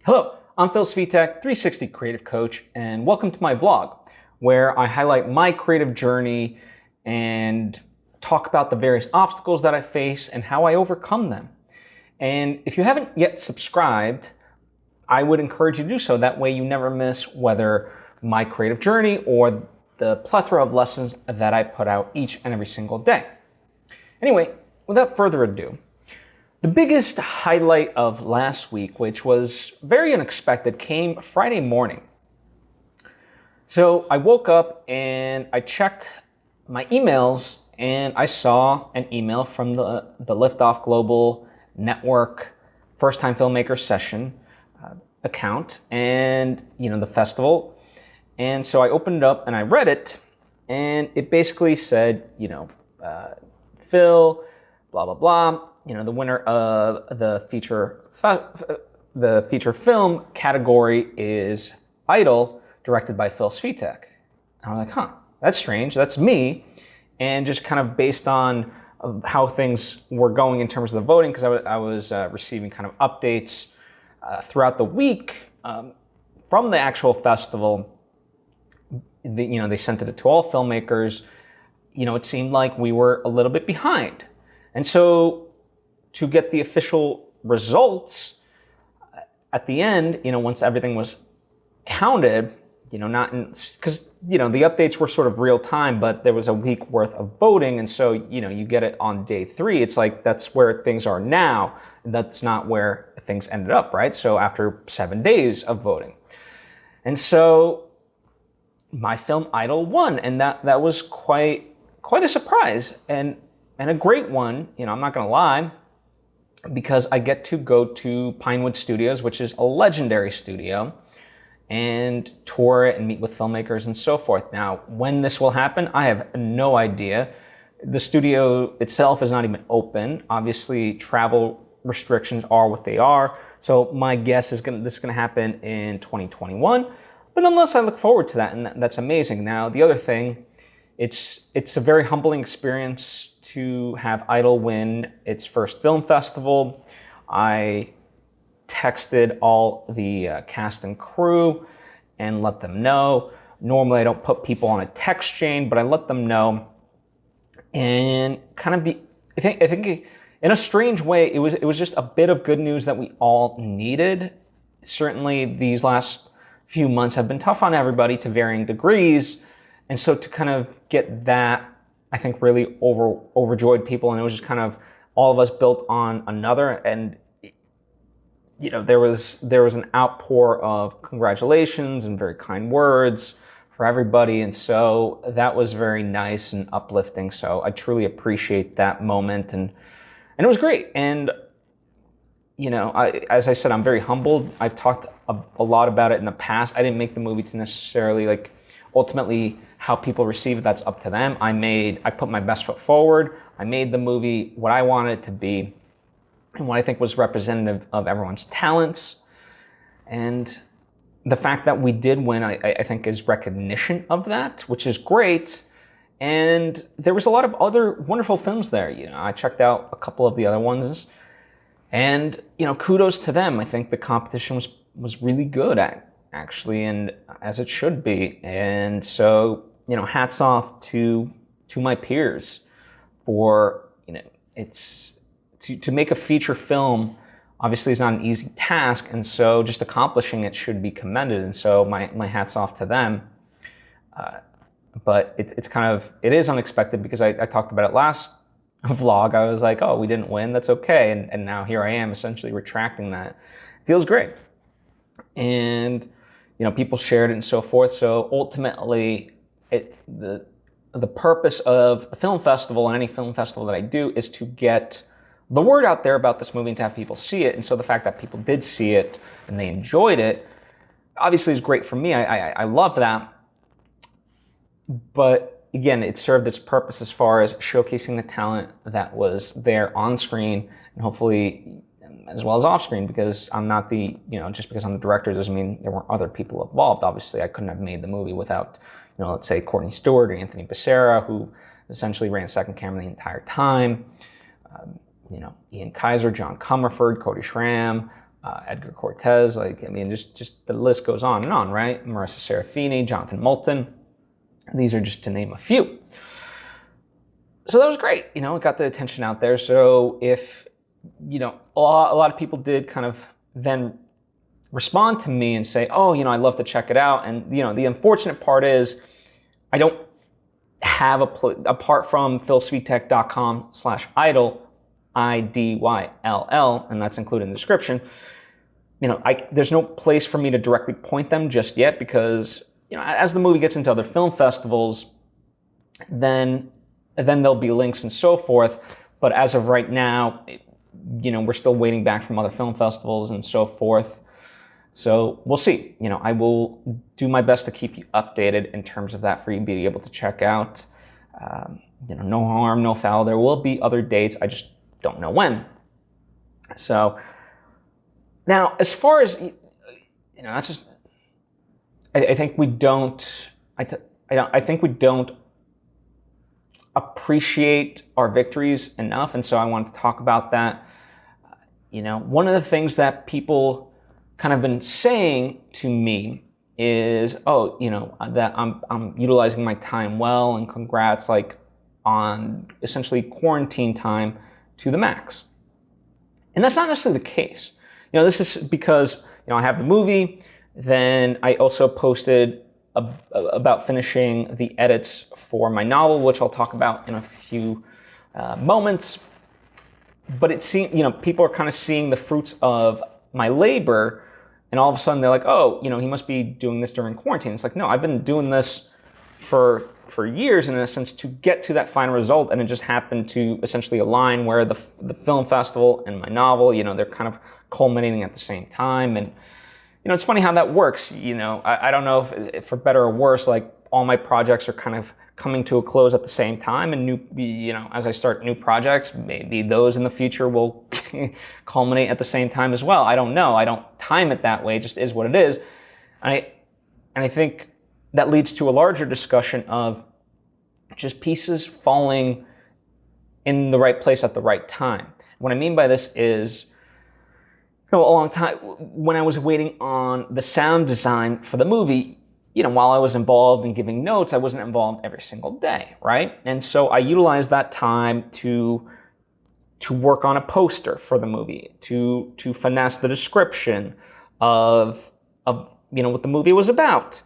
Hello, I'm Phil Svitek, 360 Creative Coach, and welcome to my vlog, where I highlight my creative journey and talk about the various obstacles that I face and how I overcome them. And if you haven't yet subscribed, I would encourage you to do so. That way you never miss whether my creative journey or the plethora of lessons that I put out each and every single day. Anyway, without further ado, the biggest highlight of last week, which was very unexpected, came Friday morning. So I woke up and I checked my emails and I saw an email from the Liftoff Global Network First Time Filmmaker Session account and, the festival. And so I opened it up and I read it, and it basically said, Phil, blah, blah, blah. The winner of the feature film category is Idol, directed by Phil Svitek. And I'm like, that's strange. That's me. And just kind of based on how things were going in terms of the voting, because I was receiving kind of updates throughout the week from the actual festival. They sent it to all filmmakers. It seemed like we were a little bit behind. And so to get the official results at the end, once everything was counted, because the updates were sort of real time, but there was a week worth of voting, and so you get it on day 3. It's like that's where things are now. That's not where things ended up, right? So after 7 days of voting, and so my film Idol won, and that was quite a surprise and a great one. I'm not gonna lie, because I get to go to Pinewood Studios, which is a legendary studio, and tour it and meet with filmmakers and so forth. Now, when this will happen, I have no idea. The studio itself is not even open. Obviously, travel restrictions are what they are. So my guess is this is going to happen in 2021. But nonetheless, I look forward to that, and that's amazing. Now, the other thing, it's a very humbling experience to have Idol win its first film festival. I texted all the cast and crew and let them know. Normally I don't put people on a text chain, but I let them know, and kind of I think in a strange way, it was just a bit of good news that we all needed. Certainly these last few months have been tough on everybody to varying degrees, and so to kind of get that, I think, really overjoyed people, and it was just kind of all of us built on another. And there was an outpour of congratulations and very kind words for everybody, and so that was very nice and uplifting. So I truly appreciate that moment, and it was great. And as I said, I'm very humbled. I've talked a lot about it in the past. I didn't make the movie to necessarily ultimately how people receive it, that's up to them. I put my best foot forward. I made the movie what I wanted it to be and what I think was representative of everyone's talents. And the fact that we did win, I think, is recognition of that, which is great. And there was a lot of other wonderful films there. I checked out a couple of the other ones, and kudos to them. I think the competition was really good actually, and as it should be. And so, hats off to my peers for, it's to make a feature film, obviously is not an easy task, and so just accomplishing it should be commended. And so my hats off to them. But it is unexpected, because I talked about it last vlog. I was like, we didn't win, that's okay. And now here I am essentially retracting that. It feels great. And people shared it and so forth. So ultimately, the purpose of the film festival and any film festival that I do is to get the word out there about this movie and to have people see it. And so the fact that people did see it and they enjoyed it, obviously is great for me. I love that. But again, it served its purpose as far as showcasing the talent that was there on screen, and hopefully as well as off screen, because I'm not just because I'm the director doesn't mean there weren't other people involved. Obviously, I couldn't have made the movie without, let's say Courtney Stewart or Anthony Becerra, who essentially ran second camera the entire time. Ian Kaiser, John Comerford, Cody Schramm, Edgar Cortez, like, I mean, just the list goes on and on, right? Marissa Serafini, Jonathan Moulton. These are just to name a few. So that was great, you know, it got the attention out there. So if, you know, a lot of people did kind of then respond to me and say, oh, you know, I'd love to check it out. And, you know, the unfortunate part is I don't have apart from philsvitek.com/idol, IDYLL, and that's included in the description. You know, there's no place for me to directly point them just yet because, you know, as the movie gets into other film festivals, then there'll be links and so forth. But as of right now, you know, we're still waiting back from other film festivals and so forth. So we'll see. You know, I will do my best to keep you updated in terms of that for you to be able to check out. You know, no harm, no foul. There will be other dates. I just don't know when. So now, as far as, you know, that's just, I think we don't, I think we don't appreciate our victories enough. And so I wanted to talk about that. You know, one of the things that people kind of been saying to me is, oh, you know, that I'm utilizing my time well, and congrats, like, on essentially quarantine time to the max. And that's not necessarily the case. You know, this is because, you know, I have the movie, then I also posted about finishing the edits for my novel, which I'll talk about in a few moments. But it seems, you know, people are kind of seeing the fruits of my labor, and all of a sudden they're like, oh, you know, he must be doing this during quarantine. It's like, no, I've been doing this for years, in a sense, to get to that final result, and it just happened to essentially align where the film festival and my novel, you know, they're kind of culminating at the same time. And, you know, it's funny how that works. You know, I don't know if for better or worse, like, all my projects are kind of coming to a close at the same time, and you know, as I start new projects, maybe those in the future will culminate at the same time as well. I don't know. I don't time it that way. It just is what it is. And I think that leads to a larger discussion of just pieces falling in the right place at the right time. What I mean by this is, you know, a long time when I was waiting on the sound design for the movie, you know, while I was involved in giving notes, I wasn't involved every single day, right? And so I utilized that time to work on a poster for the movie, to finesse the description of you know, what the movie was about,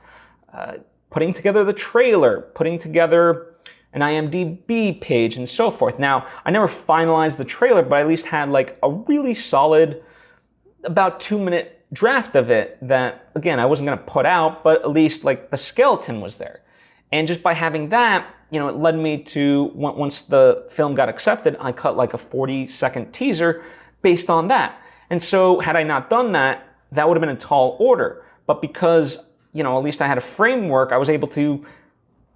putting together the trailer, putting together an IMDb page, and so forth. Now, I never finalized the trailer, but I at least had like a really solid, about 2-minute draft of it that, again, I wasn't going to put out, but at least like the skeleton was there. And just by having that, you know, it led me to, once the film got accepted, I cut like a 40-second teaser based on that. And so had I not done that, that would have been a tall order. But because, you know, at least I had a framework, I was able to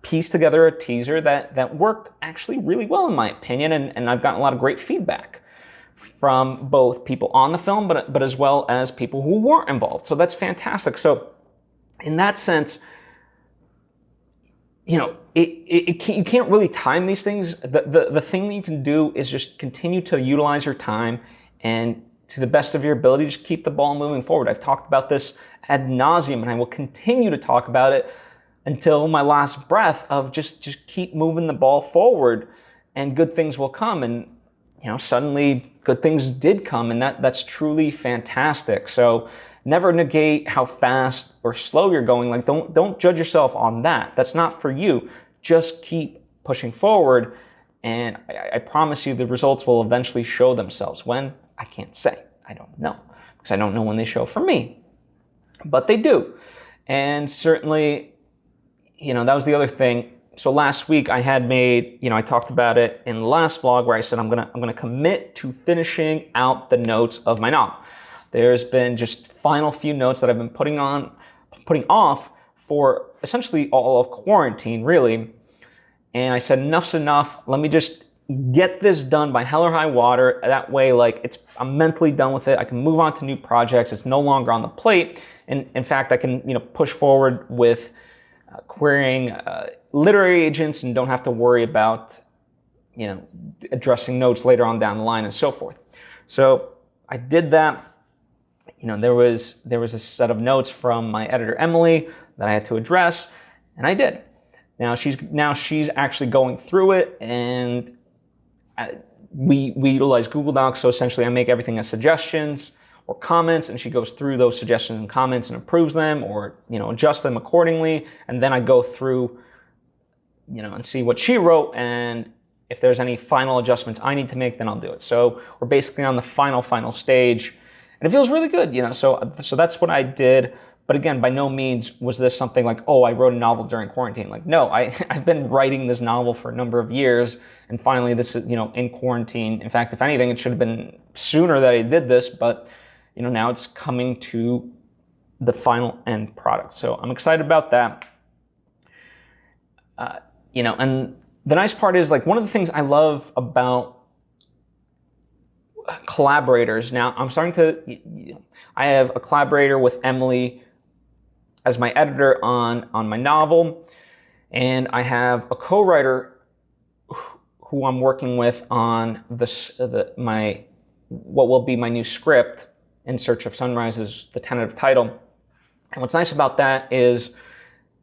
piece together a teaser that worked actually really well, in my opinion, and I've gotten a lot of great feedback from both people on the film, but as well as people who weren't involved. So that's fantastic. So in that sense, you know, you can't really time these things. The thing that you can do is just continue to utilize your time, and to the best of your ability, just keep the ball moving forward. I've talked about this ad nauseum, and I will continue to talk about it until my last breath, of just keep moving the ball forward, and good things will come. And, you know, suddenly good things did come, and that's truly fantastic. So never negate how fast or slow you're going. Like, don't judge yourself on that. That's not for you. Just keep pushing forward, and I promise you the results will eventually show themselves. When? I can't say. I don't know, because I don't know when they show for me. But they do. And certainly, you know, that was the other thing. So last week I had made, you know, I talked about it in the last vlog where I said I'm gonna commit to finishing out the notes of my novel. There's been just final few notes that I've been putting off for essentially all of quarantine, really. And I said, enough's enough. Let me just get this done by hell or high water. That way, like, I'm mentally done with it. I can move on to new projects. It's no longer on the plate. And in fact, I can, you know, push forward with querying literary agents, and don't have to worry about, you know, addressing notes later on down the line and so forth. So I did that. there was a set of notes from my editor Emily that I had to address, and I did. Now she's actually going through it, and we utilize Google Docs. So essentially, I make everything as suggestions or comments, and she goes through those suggestions and comments and approves them, or adjusts them accordingly. And then I go through, and see what she wrote, and if there's any final adjustments I need to make, then I'll do it. So we're basically on the final stage, and it feels really good, So that's what I did. But again, by no means was this something like, oh, I wrote a novel during quarantine. Like, no, I've been writing this novel for a number of years, and finally this is, in quarantine. In fact, if anything, it should have been sooner that I did this, but, now it's coming to the final end product. So I'm excited about that. And the nice part is, like, one of the things I love about collaborators, now I'm starting to, I have a collaborator with Emily as my editor on my novel, and I have a co-writer who I'm working with on what will be my new script, In Search of Sunrise is the tentative title. And what's nice about that is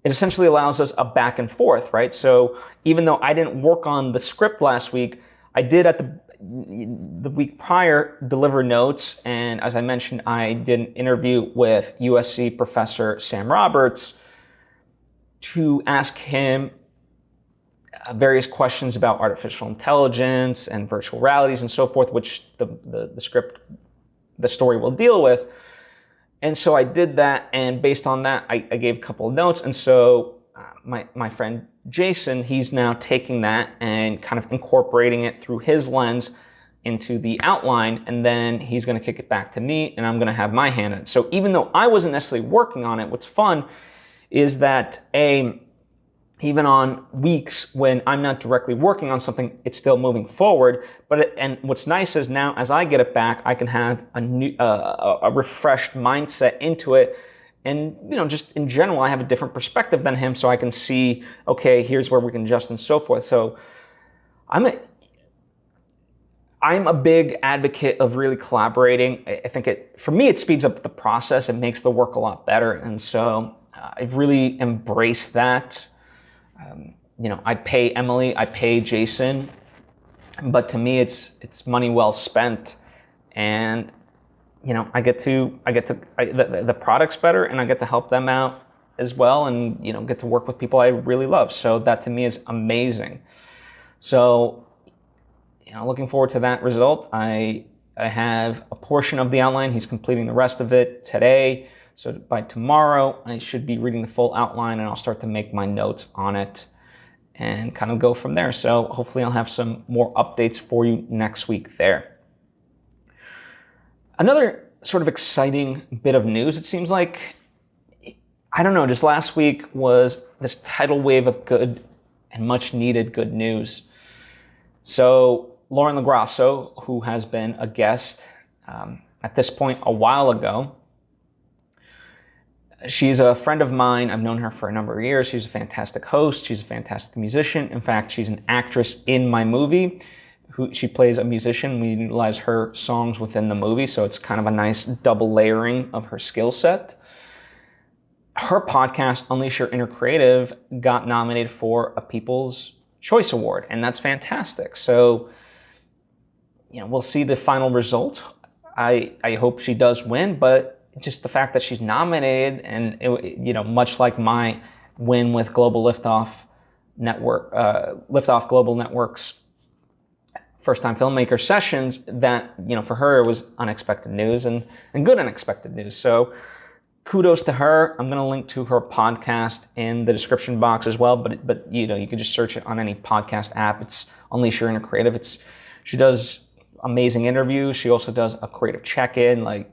it essentially allows us a back and forth, right? So even though I didn't work on the script last week, I did at the week prior deliver notes, and as I mentioned, I did an interview with USC professor Sam Roberts to ask him various questions about artificial intelligence and virtual realities and so forth, which the story will deal with. And so I did that, and based on that, I gave a couple of notes. And so my friend Jason, he's now taking that and kind of incorporating it through his lens into the outline, and then he's going to kick it back to me, and I'm going to have my hand in it. So even though I wasn't necessarily working on it, what's fun is that even on weeks when I'm not directly working on something, it's still moving forward. And what's nice is now, as I get it back, I can have a refreshed mindset into it. And, just in general, I have a different perspective than him, so I can see, okay, here's where we can adjust and so forth. So I'm a big advocate of really collaborating. I think for me, it speeds up the process. It makes the work a lot better. And so I've really embraced that. I pay Emily, I pay Jason, but to me, it's money well spent. And the product's better, and I get to help them out as well, and get to work with people I really love. So that to me is amazing. So looking forward to that result. I have a portion of the outline. He's completing the rest of it today. So by tomorrow, I should be reading the full outline, and I'll start to make my notes on it and kind of go from there. So hopefully I'll have some more updates for you next week there. Another sort of exciting bit of news, it seems like, I don't know, just last week was this tidal wave of good and much needed good news. So Lauren LaGrasso, who has been a guest at this point a while ago, she's a friend of mine. I've known her for a number of years. She's a fantastic host. She's a fantastic musician. In fact, she's an actress in my movie. She plays a musician. We utilize her songs within the movie, so it's kind of a nice double layering of her skill set. Her podcast, Unleash Your Inner Creative, got nominated for a People's Choice Award, and that's fantastic. So, we'll see the final results. I hope she does win, but just the fact that she's nominated, and much like my win with Global Liftoff Network, Liftoff Global Network's First Time Filmmaker Sessions, that for her it was unexpected news and good unexpected news. So kudos to her. I'm going to link to her podcast in the description box as well. But you can just search it on any podcast app. It's Unleash Your Inner Creative. She does amazing interviews. She also does a creative check-in.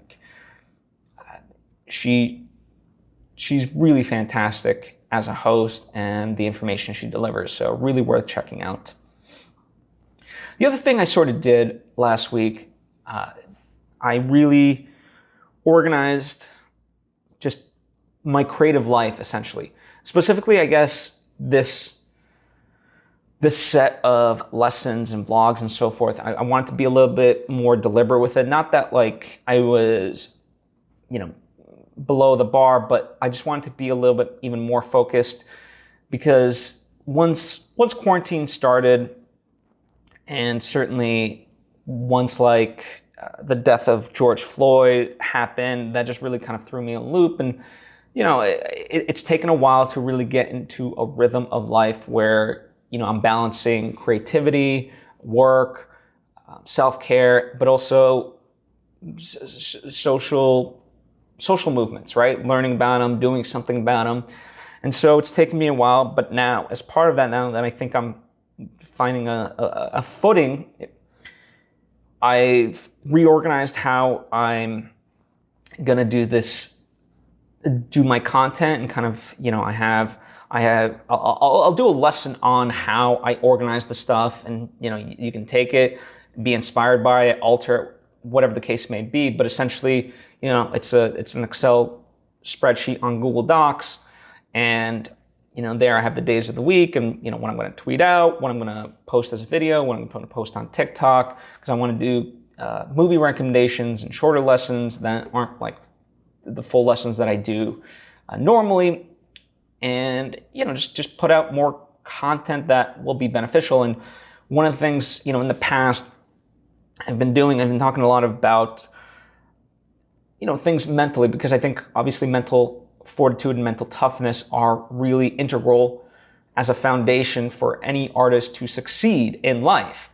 She's really fantastic as a host, and the information she delivers, so really worth checking out. The other thing I sort of did last week, I really organized just my creative life, essentially. Specifically, I guess, this set of lessons and blogs and so forth, I wanted to be a little bit more deliberate with it. Not that I was below the bar, but I just wanted to be a little bit even more focused, because once quarantine started, and certainly once the death of George Floyd happened, that just really kind of threw me in a loop. And it's taken a while to really get into a rhythm of life where I'm balancing creativity, work, self-care, but also social movements, right? Learning about them, doing something about them. And so it's taken me a while, but now, as part of that, now that I think I'm finding a footing, I've reorganized how I'm gonna do my content, and kind of, I'll do a lesson on how I organize the stuff, and you can take it, be inspired by it, alter it, whatever the case may be. But essentially, it's an Excel spreadsheet on Google Docs, and there I have the days of the week, and when I'm going to tweet out, when I'm going to post as a video, when I'm going to post on TikTok, because I want to do movie recommendations and shorter lessons that aren't like the full lessons that I do normally, and just put out more content that will be beneficial. And one of the things in the past I've been talking a lot about things mentally, because I think obviously mental fortitude and mental toughness are really integral as a foundation for any artist to succeed in life.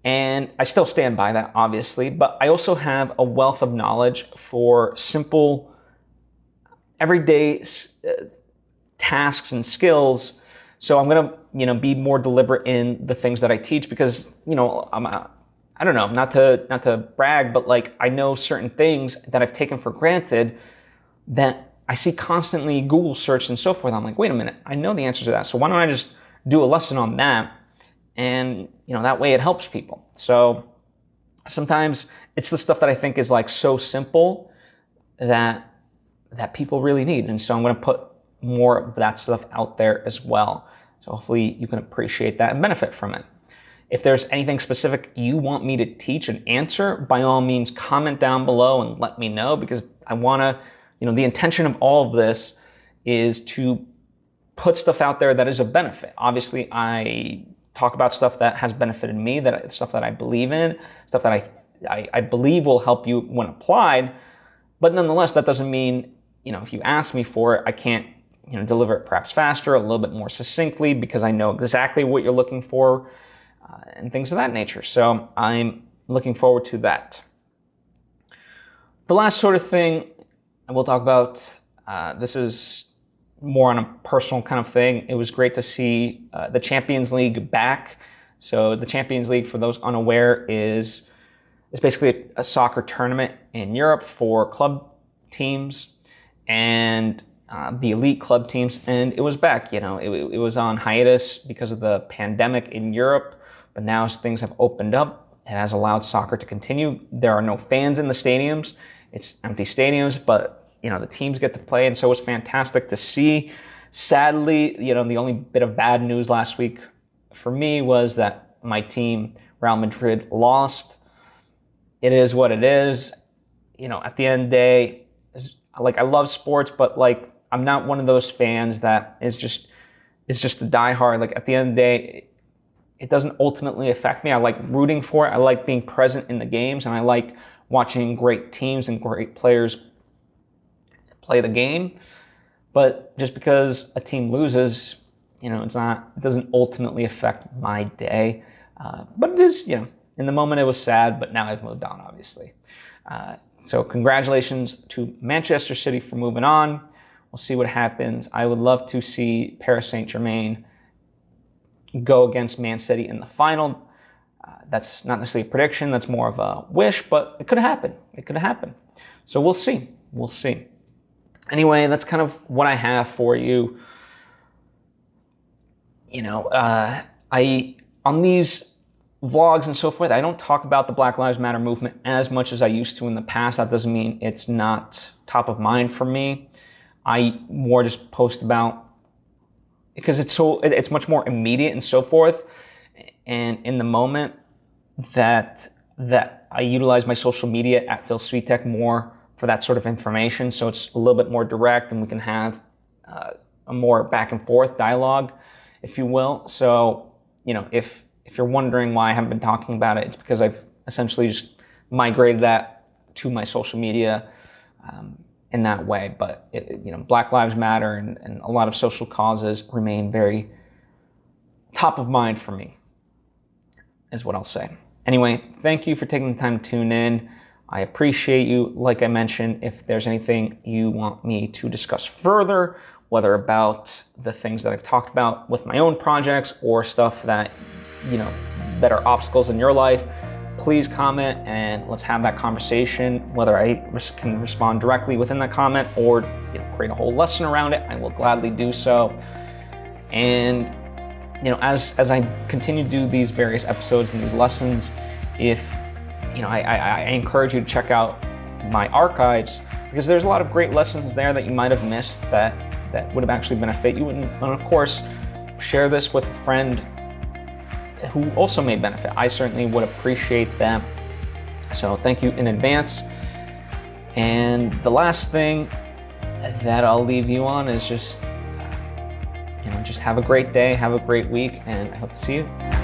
And I still stand by that, obviously, but I also have a wealth of knowledge for simple, everyday tasks and skills. So I'm gonna, be more deliberate in the things that I teach, because I don't know, not to brag, but I know certain things that I've taken for granted that I see constantly Google searched and so forth. I'm like, wait a minute, I know the answer to that. So why don't I just do a lesson on that? And that way it helps people. So sometimes it's the stuff that I think is so simple that people really need. And so I'm going to put more of that stuff out there as well. So hopefully you can appreciate that and benefit from it. If there's anything specific you want me to teach and answer, by all means, comment down below and let me know, because I want to, the intention of all of this is to put stuff out there that is of benefit. Obviously, I talk about stuff that has benefited me, stuff that I believe in, stuff that I believe will help you when applied. But nonetheless, that doesn't mean, if you ask me for it, I can't, deliver it perhaps faster, a little bit more succinctly, because I know exactly what you're looking for, and things of that nature. So I'm looking forward to that. The last sort of thing we'll talk about, this is more on a personal kind of thing. It was great to see the Champions League back. So the Champions League, for those unaware, is basically a soccer tournament in Europe for club teams and the elite club teams. And it was back. It was on hiatus because of the pandemic in Europe, but now as things have opened up, it has allowed soccer to continue. There are no fans in the stadiums. It's empty stadiums, but the teams get to play, and so it was fantastic to see. Sadly, the only bit of bad news last week for me was that my team, Real Madrid, lost. It is what it is. At the end of the day, I love sports, but I'm not one of those fans that is just a diehard. At the end of the day, it doesn't ultimately affect me. I like rooting for it. I like being present in the games, and I like watching great teams and great players play the game. But just because a team loses, it doesn't ultimately affect my day. But it is, in the moment it was sad, but now I've moved on, obviously. So congratulations to Manchester City for moving on. We'll see what happens. I would love to see Paris Saint-Germain go against Man City in the final. That's not necessarily a prediction. That's more of a wish, but it could happen. It could happen. So we'll see. We'll see. Anyway, that's kind of what I have for you. On these vlogs and so forth, I don't talk about the Black Lives Matter movement as much as I used to in the past. That doesn't mean it's not top of mind for me. I more just post about, because it's much more immediate and so forth, and in the moment that I utilize my social media at Phil Svitek more for that sort of information. So it's a little bit more direct, and we can have a more back and forth dialogue, if you will. So, if you're wondering why I haven't been talking about it, it's because I've essentially just migrated that to my social media in that way. But Black Lives Matter and a lot of social causes remain very top of mind for me, is what I'll say. Anyway, thank you for taking the time to tune in. I appreciate you. Like I mentioned, if there's anything you want me to discuss further, whether about the things that I've talked about with my own projects or stuff that, that are obstacles in your life, please comment and let's have that conversation. Whether I can respond directly within that comment or create a whole lesson around it, I will gladly do so. And as I continue to do these various episodes and these lessons, if I encourage you to check out my archives, because there's a lot of great lessons there that you might have missed that would have actually benefit you. And of course, share this with a friend who also may benefit. I certainly would appreciate that. So thank you in advance. And the last thing that I'll leave you on is just have a great day, have a great week, and I hope to see you